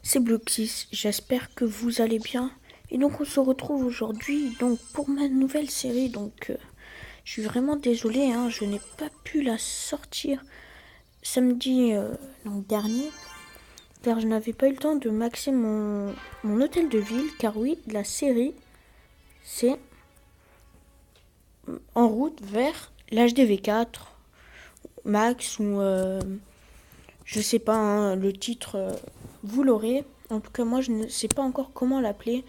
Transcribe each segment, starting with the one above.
c'est Bloxys, j'espère que vous allez bien. Et donc on se retrouve aujourd'hui donc pour ma nouvelle série. Je suis vraiment désolée, je n'ai pas pu la sortir samedi dernier, car je n'avais pas eu le temps de maxer mon hôtel de ville. Car oui, la série, c'est en route vers l'HDV4 Max ou je sais pas, le titre, vous l'aurez. En tout cas, moi, je ne sais pas encore comment l'appeler.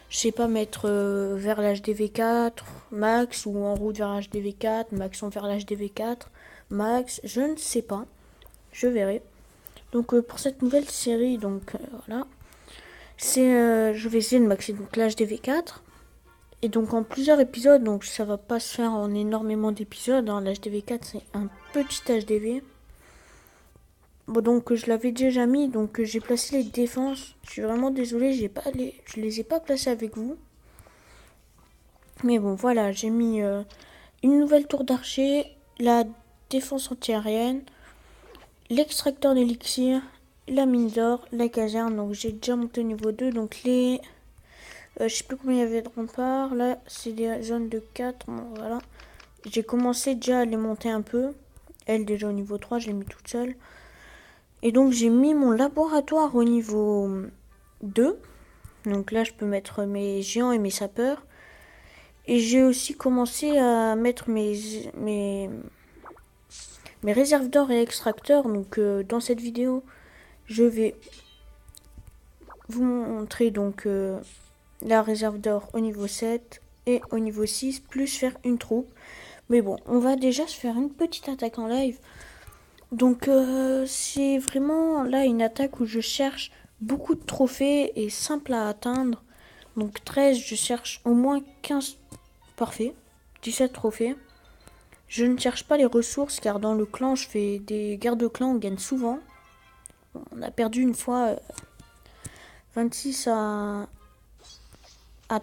Je sais pas mettre vers l'HDV4 Max ou en route vers l'HDV4, Max vers l'HDV4 Max, je ne sais pas. Je verrai. Donc pour cette nouvelle série, voilà, je vais essayer de maxer donc l'HDV4. Et donc en plusieurs épisodes, donc ça va pas se faire en énormément d'épisodes. L'HDV4 c'est un petit HDV. Bon, donc je l'avais déjà mis, donc j'ai placé les défenses. Je suis vraiment désolée, je les ai pas placées avec vous. Mais bon, voilà, j'ai mis une nouvelle tour d'archer, la défense antiaérienne, l'extracteur d'élixir, la mine d'or, la caserne. Donc j'ai déjà monté au niveau 2. Donc je sais plus combien il y avait de remparts. Là, c'est des zones de 4. Bon, voilà. J'ai commencé déjà à les monter un peu. Elle, déjà au niveau 3, je l'ai mis toute seule. Et donc j'ai mis mon laboratoire au niveau 2. Donc là je peux mettre mes géants et mes sapeurs. Et j'ai aussi commencé à mettre mes réserves d'or et extracteurs. Donc dans cette vidéo, je vais vous montrer la réserve d'or au niveau 7 et au niveau 6, plus faire une troupe. Mais bon, on va déjà se faire une petite attaque en live. Donc c'est vraiment là une attaque où je cherche beaucoup de trophées et simple à atteindre. Donc 13, je cherche au moins 15 parfaits, 17 trophées. Je ne cherche pas les ressources car dans le clan, je fais des guerres de clan, on gagne souvent. On a perdu une fois 26 à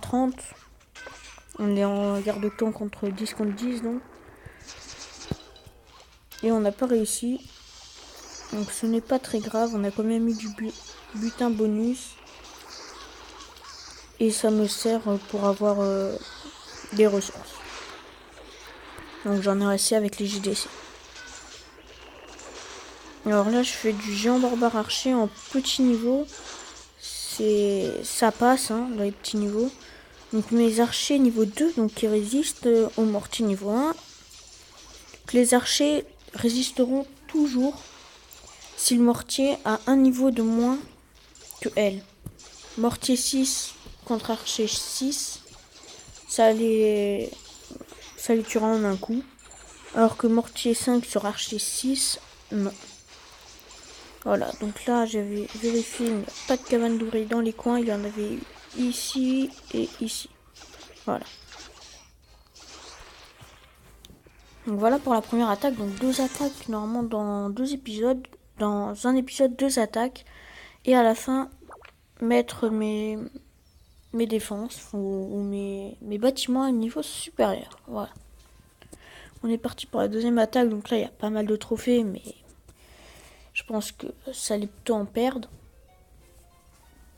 30. On est en guerre de clan contre 10 contre 10 donc. Et on n'a pas réussi. Donc ce n'est pas très grave, on a quand même eu du butin bonus. Et ça me sert pour avoir des ressources. Donc j'en ai assez avec les JDC. Alors là je fais du géant barbare archer en petit niveau. Ça passe dans les petits niveaux. Donc mes archers niveau 2, donc qui résistent au mortier niveau 1. Donc les archers résisteront toujours si le mortier a un niveau de moins que elle. Mortier 6 contre archer 6, ça les tuera en un coup. Alors que mortier 5 sur archer 6, non. Voilà, donc là j'avais vérifié, il n'y a pas de cabane d'ouvriers dans les coins, il y en avait ici et ici. Voilà. Donc voilà pour la première attaque, donc 2 attaques normalement dans 2 épisodes. Dans un épisode, 2 attaques. Et à la fin, mettre mes défenses ou mes bâtiments à un niveau supérieur. Voilà. On est parti pour la deuxième attaque, donc là il y a pas mal de trophées, mais je pense que ça allait plutôt en perdre.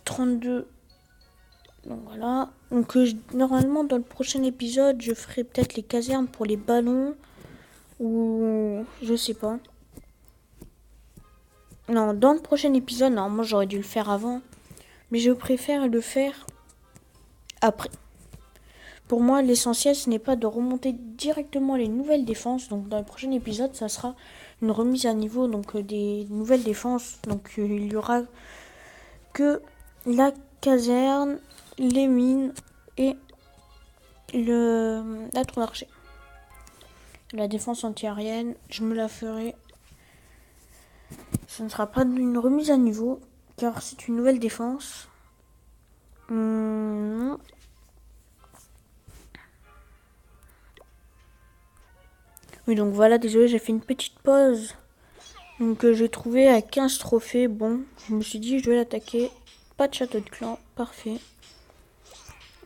32. Donc voilà. Donc normalement dans le prochain épisode, je ferai peut-être les casernes pour les ballons. Ou je sais pas. Non, dans le prochain épisode, normalement j'aurais dû le faire avant. Mais je préfère le faire après. Pour moi, l'essentiel, ce n'est pas de remonter directement les nouvelles défenses. Donc dans le prochain épisode, ça sera une remise à niveau donc des nouvelles défenses. Donc il y aura que la caserne, les mines et la tour d'archer. La défense antiaérienne, je me la ferai. Ce ne sera pas une remise à niveau, car c'est une nouvelle défense. Oui, donc voilà, désolé, j'ai fait une petite pause. Donc j'ai trouvé à 15 trophées. Bon, je me suis dit, je vais l'attaquer. Pas de château de clan, parfait.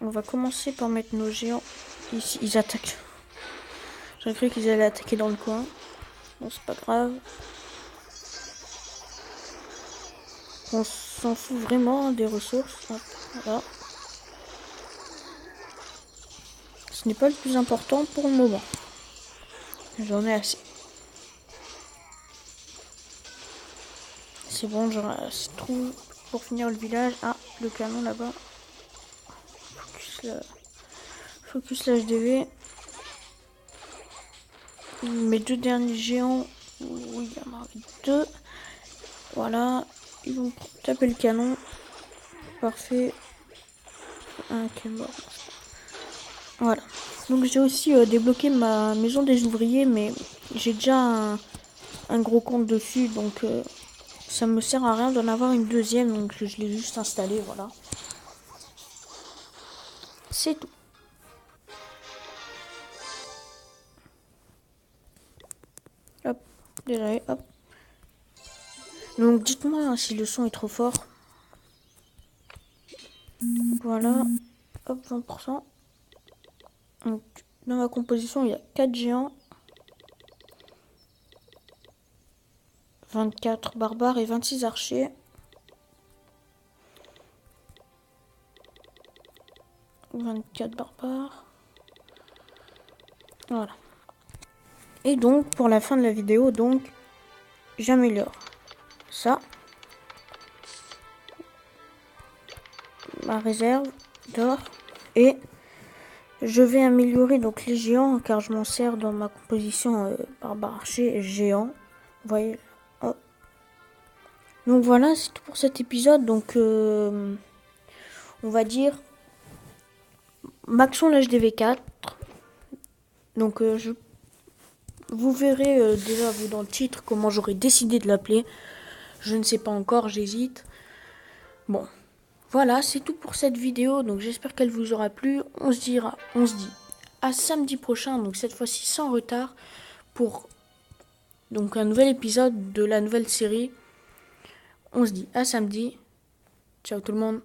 On va commencer par mettre nos géants ici. Ils attaquent. J'ai cru qu'ils allaient attaquer dans le coin. Bon, c'est pas grave. qu'on s'en fout vraiment des ressources. Hop, voilà. Ce n'est pas le plus important pour le moment. J'en ai assez. C'est bon, c'est tout pour finir le village. Ah, le canon là-bas. Focus l'HDV. Mes 2 derniers géants. Oui, il y en a 2. Voilà. Ils vont taper le canon. Parfait. Un qui est mort. Voilà. Donc j'ai aussi débloqué ma maison des ouvriers, mais j'ai déjà un gros compte dessus, donc ça me sert à rien d'en avoir une deuxième, donc je l'ai juste installé, voilà. C'est tout. Hop, désolé, hop. Donc dites-moi hein, si le son est trop fort. Voilà, hop, 20%. Donc dans ma composition, il y a 4 géants, 24 barbares et 26 archers. « 24 barbares. » Voilà. Et donc, pour la fin de la vidéo, donc, j'améliore ça. Ma réserve d'or. Et je vais améliorer donc les géants, car je m'en sers dans ma composition barbare archer géant. Vous voyez. Hop. Donc voilà, c'est tout pour cet épisode. Donc, on va dire Maxon l'HDV4. Donc, vous verrez déjà vous dans le titre comment j'aurais décidé de l'appeler. Je ne sais pas encore, j'hésite. Bon, voilà, c'est tout pour cette vidéo. Donc j'espère qu'elle vous aura plu. On se dit à samedi prochain, donc cette fois-ci sans retard, pour donc un nouvel épisode de la nouvelle série. On se dit à samedi. Ciao tout le monde.